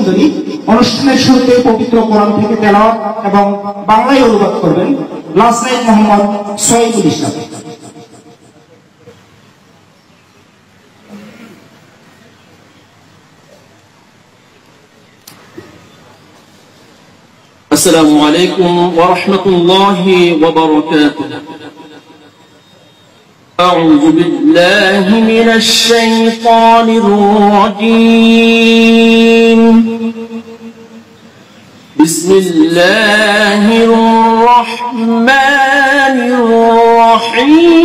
মণ্ডলী অনুষ্ঠানের শুরুতে পবিত্র কোরআন থেকে তেলাওয়াত এবং বাংলায় অনুবাদ করবেন লাস্ট নাইট মোহাম্মদ সোহেবুল ইসলাম। السلام عليكم ورحمة الله وبركاته. أعوذ بالله من الشيطان الرجيم. بسم الله الرحمن الرحيم.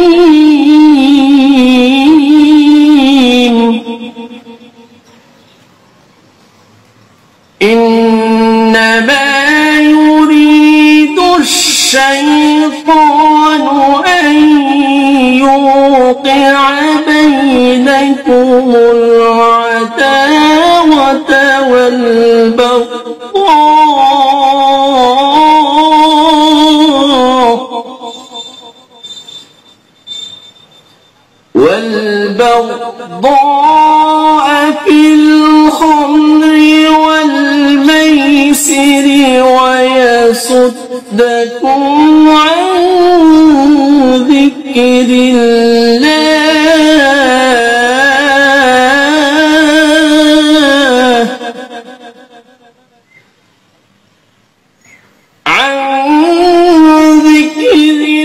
إنما الشيطان أن يوقع بينكم العداوة والبغضاء في الخمر والميسر ويصدكم عن ذكر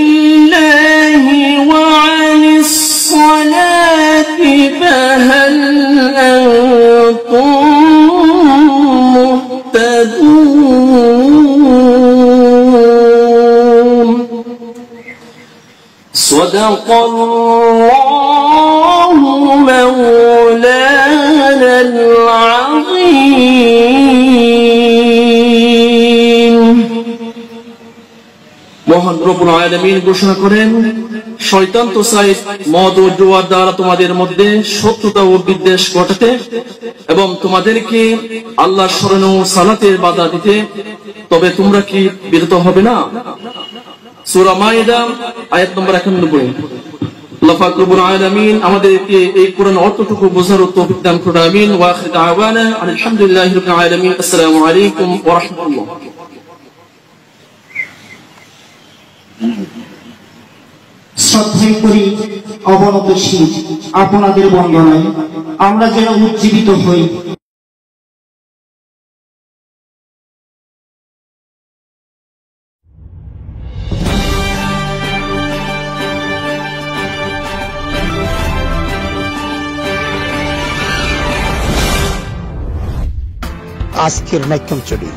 الله وعن الصلاة فهل أنتم مهتدون؟ صدق الله مولانا العظيم. মহান রব্বুল আলামিন ঘোষণা করেন, শয়তান তো চায় মদ ও জুয়ার দ্বারা তোমাদের মধ্যে শত্রুতা ও বিদ্বেষ ঘটাতে এবং তোমাদেরকে আল্লাহর স্মরণ ও সালাতের বাধা দিতে, তবে তোমরা কি বিরত হবে না? সূরা মাইদা আয়াত নম্বর 91। আল্লাহ পাক রব্বুল আলামিন আমাদেরকে এই কোরআন অর্থটুকু বোঝার তৌফিক দান করুন। আমিন। ওয়া আখিরু দাওয়ানা আলহামদুলিল্লাহি রাব্বিল আলামিন। আসসালামু আলাইকুম ওয়া রাহমাতুল্লাহ। শ্রদ্ধাই করি অবনত শীত আপনাদের বন্দনায় আমরা যেন উজ্জীবিত হই। আজকের নাট্যঞ্চলি